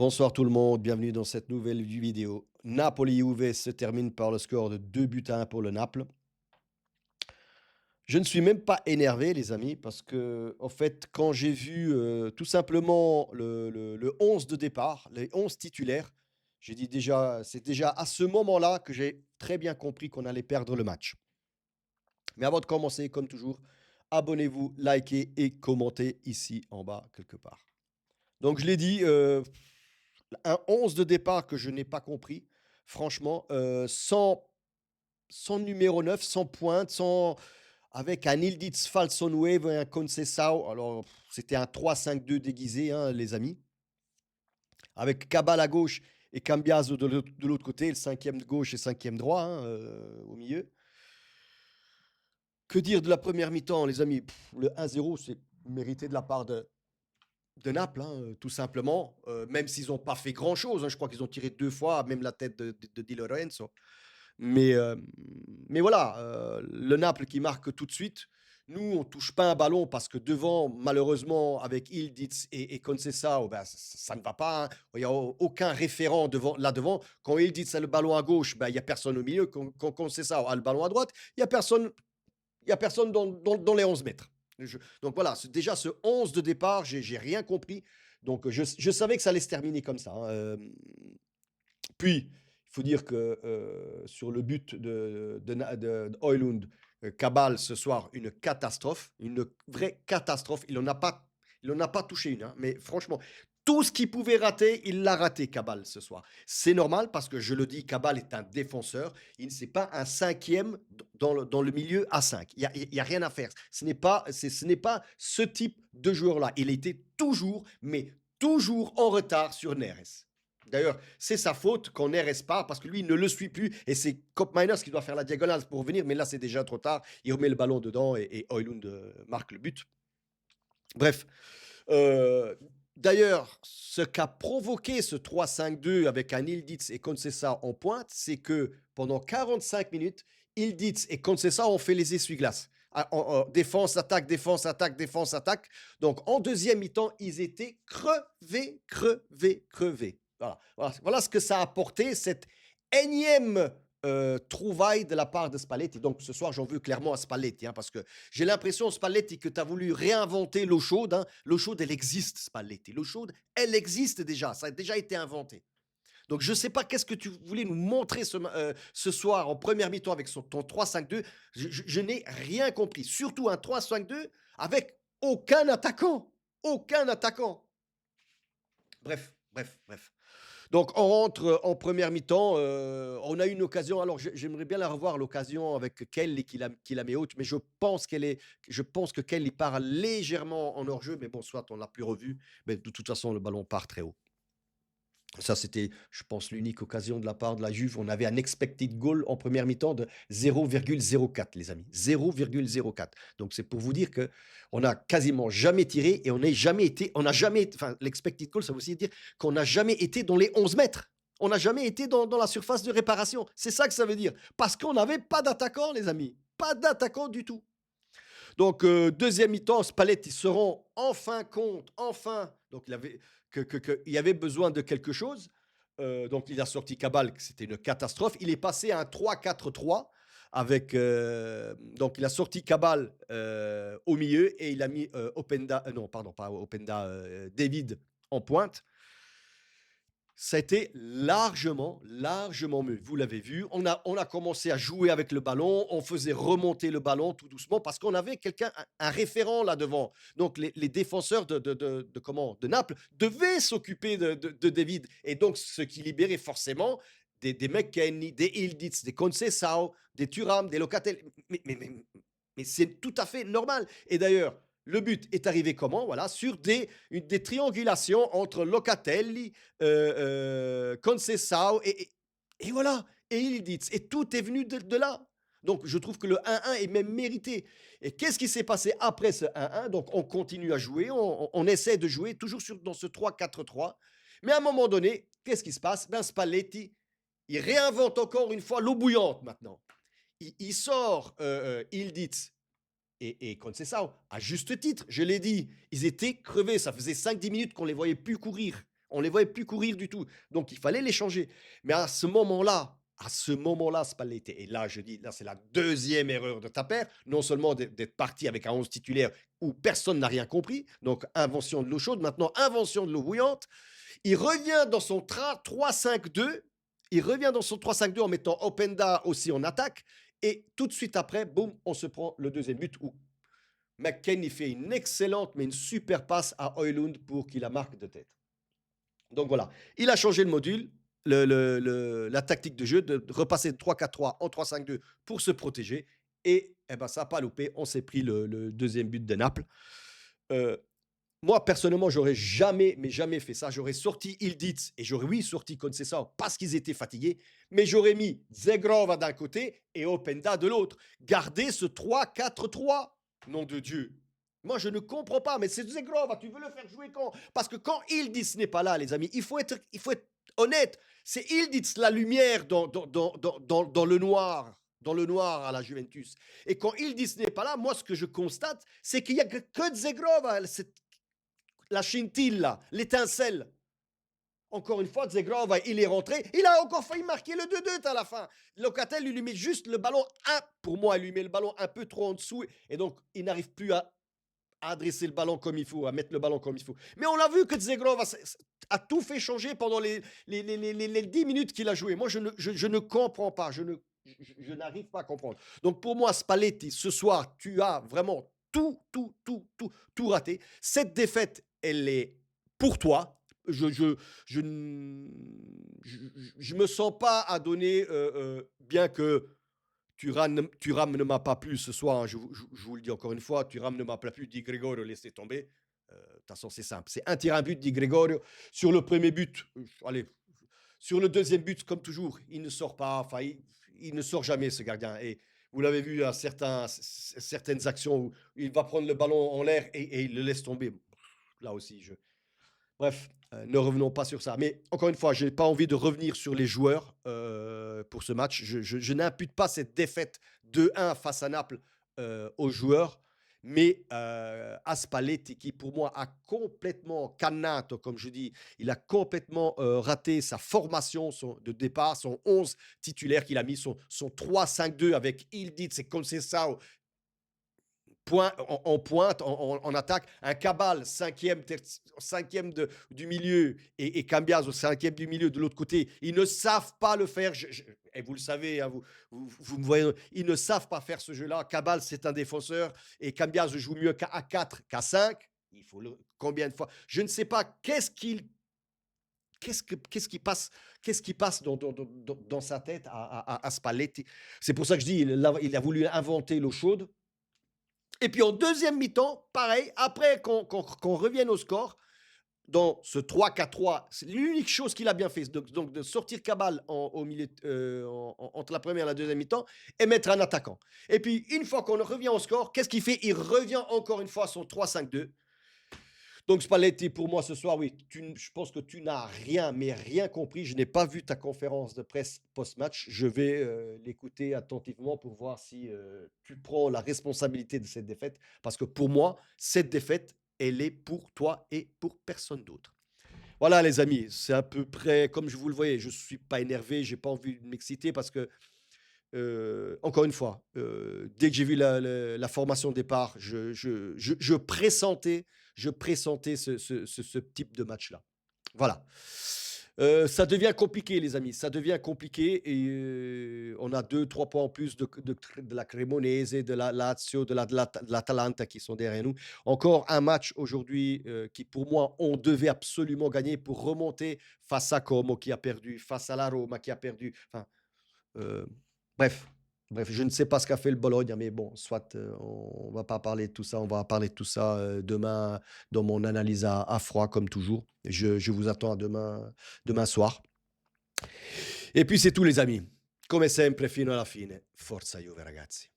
Bonsoir tout le monde, bienvenue dans cette nouvelle vidéo. Napoli-Juve se termine par le score de 2 buts à 1 pour le Naples. Je ne suis même pas énervé les amis parce que en fait quand j'ai vu, tout simplement le 11 de départ, les 11 titulaires, j'ai dit déjà c'est déjà à ce moment-là que j'ai très bien compris qu'on allait perdre le match. Mais avant de commencer, comme toujours, abonnez-vous, likez et commentez ici en bas quelque part. Donc je l'ai dit, un 11 de départ que je n'ai pas compris. Franchement, sans numéro 9, sans pointe, sans avec un Yildiz Falson Wave et un Conceição. Alors, c'était un 3-5-2 déguisé, hein, les amis. Avec Cabal à gauche et Cambiaso de l'autre côté, le cinquième de gauche et cinquième droit, hein, au milieu. Que dire de la première mi-temps, les amis? Le 1-0, c'est mérité de la part de Naples, hein, tout simplement, même s'ils n'ont pas fait grand-chose, hein. Je crois qu'ils ont tiré 2 fois, même la tête de Di Lorenzo. Mais, mais voilà, le Naples qui marque tout de suite. Nous, on touche pas un ballon parce que devant, malheureusement, avec Yildiz et Conceição, bah, ça ne va pas, hein. Il y a aucun référent devant là devant. Quand Yildiz a le ballon à gauche, bah, il y a personne au milieu. Quand Conceição a le ballon à droite, il y a personne dans les 11 mètres. Donc voilà, déjà ce 11 de départ, j'ai rien compris. Donc je savais que ça allait se terminer comme ça, hein. Puis, il faut dire que sur le but de Højlund, Cabal ce soir, une catastrophe, une vraie catastrophe. Il en a pas touché une, hein, mais franchement, tout ce qu'il pouvait rater, il l'a raté, Cabal, ce soir. C'est normal parce que je le dis, Cabal est un défenseur. C'est pas un cinquième dans le milieu à 5. Il y a rien à faire. Ce n'est pas ce type de joueur-là. Il était toujours, mais toujours en retard sur Neres. D'ailleurs, c'est sa faute qu'on Neres part parce que lui, il ne le suit plus et c'est Cop Miners qui doit faire la diagonale pour revenir, mais là, c'est déjà trop tard. Il remet le ballon dedans et Højlund marque le but. Bref, euh, d'ailleurs, ce qu'a provoqué ce 3-5-2 avec un Yildiz et Conceição en pointe, c'est que pendant 45 minutes, Yildiz et Conceição ont fait les essuie-glaces. Défense, attaque, défense, attaque, défense, attaque. Donc en deuxième mi-temps, ils étaient crevés, crevés, crevés. Voilà ce que ça a apporté, cette énième trouvaille de la part de Spalletti. Donc ce soir, j'en veux clairement à Spalletti, hein, parce que j'ai l'impression, Spalletti, que tu as voulu réinventer l'eau chaude, hein. L'eau chaude, elle existe, Spalletti. L'eau chaude, elle existe déjà. Ça a déjà été inventé. Donc, je ne sais pas qu'est-ce que tu voulais nous montrer ce soir en première mi-temps avec ton 3-5-2. Je n'ai rien compris. Surtout un 3-5-2 avec aucun attaquant. Aucun attaquant. Bref, bref, bref. Donc, on rentre en première mi-temps. On a eu une occasion. Alors, j'aimerais bien la revoir, l'occasion avec Kelly qui la met haute. Mais je pense que Kelly part légèrement en hors-jeu. Mais bon, soit on ne l'a plus revu. Mais de toute façon, le ballon part très haut. Ça, c'était, je pense, l'unique occasion de la part de la Juve. On avait un expected goal en première mi-temps de 0,04, les amis. 0,04. Donc, c'est pour vous dire que on n'a quasiment jamais tiré et enfin, l'expected goal, ça veut aussi dire qu'on n'a jamais été dans les 11 mètres. On n'a jamais été dans la surface de réparation. C'est ça que ça veut dire. Parce qu'on n'avait pas d'attaquant, les amis. Pas d'attaquant du tout. Donc, deuxième mi-temps, Spalletti se rend enfin compte, enfin, donc il y avait besoin de quelque chose. Donc, il a sorti Cabal, que c'était une catastrophe. Il est passé à un 3-4-3 avec. Donc, il a sorti Cabal au milieu et il a mis Openda, non, pardon, pas Openda, David en pointe. Ça a été largement, largement mieux. Vous l'avez vu, on a commencé à jouer avec le ballon, on faisait remonter le ballon tout doucement parce qu'on avait quelqu'un, un référent là devant. Donc les défenseurs de Naples devaient s'occuper de David. Et donc, ce qui libérait forcément des McKennie, des Yildiz, des Conceição, des Thuram, des Locatelli. Mais c'est tout à fait normal. Et d'ailleurs, le but est arrivé comment? Voilà, sur des triangulations entre Locatelli, Conceição et voilà, et Yildiz. Et tout est venu de là. Donc, je trouve que le 1-1 est même mérité. Et qu'est-ce qui s'est passé après ce 1-1? Donc, on continue à jouer, on essaie de jouer toujours dans ce 3-4-3. Mais à un moment donné, qu'est-ce qui se passe? Ben, Spalletti, il réinvente encore une fois l'eau bouillante maintenant. Il sort Yildiz et Conceição, à juste titre, je l'ai dit, ils étaient crevés. Ça faisait 5-10 minutes qu'on ne les voyait plus courir. On les voyait plus courir du tout. Donc il fallait les changer. Mais à ce moment-là, Spalletti, et là je dis, là c'est la deuxième erreur de ta paire, non seulement d'être parti avec un 11 titulaire où personne n'a rien compris, donc invention de l'eau chaude, maintenant invention de l'eau bouillante, il revient dans son 3-5-2, il revient dans son 3-5-2 en mettant Openda aussi en attaque, et tout de suite après, boum, on se prend le deuxième but où McKennie fait une excellente, mais une super passe à Højlund pour qu'il la marque de tête. Donc voilà, il a changé le module, la tactique de jeu, de repasser de 3-4-3 en 3-5-2 pour se protéger. Et eh ben, ça n'a pas loupé, on s'est pris le deuxième but de Naples. Euh, Moi, personnellement, j'aurais jamais, mais jamais fait ça. J'aurais sorti Ildiz et j'aurais, oui, sorti Conceição parce qu'ils étaient fatigués, mais j'aurais mis Zegrova d'un côté et Openda de l'autre. Garder ce 3-4-3, nom de Dieu. Moi, je ne comprends pas, mais c'est Zegrova, tu veux le faire jouer quand? Parce que quand Ildiz n'est pas là, les amis, il faut être honnête. C'est Ildiz, la lumière dans le noir. Dans le noir à la Juventus. Et quand Ildiz n'est pas là, moi, ce que je constate, c'est qu'il n'y a que Zegrova, la scintilla, l'étincelle. Encore une fois, Zegrova, il est rentré. Il a encore failli marquer le 2-2 à la fin. Locatel, il lui met juste le ballon, pour moi, il lui met le ballon un peu trop en dessous. Et donc, il n'arrive plus à adresser le ballon comme il faut, à mettre le ballon comme il faut. Mais on a vu que Zegrova a tout fait changer pendant les 10 minutes qu'il a joué. Moi, je ne comprends pas. Je n'arrive pas à comprendre. Donc, pour moi, Spalletti, ce soir, tu as vraiment tout raté. Cette défaite, elle est pour toi. Je me sens pas à donner, bien que Thuram ne m'a pas plu ce soir, hein, je vous le dis encore une fois, Thuram ne m'a pas plu, Di Gregorio, laissez tomber. De toute façon, c'est simple. C'est un tir, un but, Di Gregorio. Sur le premier but, allez, sur le deuxième but, comme toujours, il ne sort pas, enfin, il ne sort jamais, ce gardien. Et vous l'avez vu à certaines actions où il va prendre le ballon en l'air et il le laisse tomber. Là aussi, bref, ne revenons pas sur ça. Mais encore une fois, je n'ai pas envie de revenir sur les joueurs pour ce match. Je n'impute pas cette défaite 2-1 face à Naples aux joueurs, mais à Spalletti, qui pour moi a complètement cannato, comme je dis, il a complètement raté sa formation de départ, son 11 titulaire qu'il a mis, son 3-5-2 avec Ildiz et Conceição en pointe, en attaque, un Cabal, cinquième du milieu, et Cambias au cinquième du milieu de l'autre côté. Ils ne savent pas le faire. Et vous le savez, hein, vous me voyez, ils ne savent pas faire ce jeu-là. Cabal, c'est un défenseur, et Cambias joue mieux qu'à 4 qu'à 5. Il faut combien de fois? Je ne sais pas qu'est-ce qui passe dans sa tête à Spalletti. C'est pour ça que je dis, il a voulu inventer l'eau chaude. Et puis en deuxième mi-temps, pareil, après qu'on revienne au score, dans ce 3-4-3, c'est l'unique chose qu'il a bien fait, donc de sortir Cabal au milieu, entre la première et la deuxième mi-temps, et mettre un attaquant. Et puis une fois qu'on revient au score, qu'est-ce qu'il fait? Il revient encore une fois à son 3-5-2. Donc Spalletti, pour moi ce soir, oui, je pense que tu n'as rien, mais rien compris. Je n'ai pas vu ta conférence de presse post-match. Je vais l'écouter attentivement pour voir si tu prends la responsabilité de cette défaite. Parce que pour moi, cette défaite, elle est pour toi et pour personne d'autre. Voilà les amis, c'est à peu près comme je vous le voyais. Je ne suis pas énervé, je n'ai pas envie de m'exciter parce que encore une fois, dès que j'ai vu la formation de départ, je pressentais ce type de match-là. Voilà. Ça devient compliqué, les amis. Ça devient compliqué et on a 2-3 points en plus de la Cremonese, de la Lazio, de l'Atalanta qui sont derrière nous. Encore un match aujourd'hui qui, pour moi, on devait absolument gagner pour remonter face à Como qui a perdu, face à la Roma qui a perdu. Enfin, euh, bref, je ne sais pas ce qu'a fait le Bologne, mais bon, soit on va pas parler de tout ça, on va parler de tout ça demain dans mon analyse à froid, comme toujours. Je vous attends à demain soir. Et puis c'est tout les amis. Come sempre fino alla fine. Forza Juve ragazzi.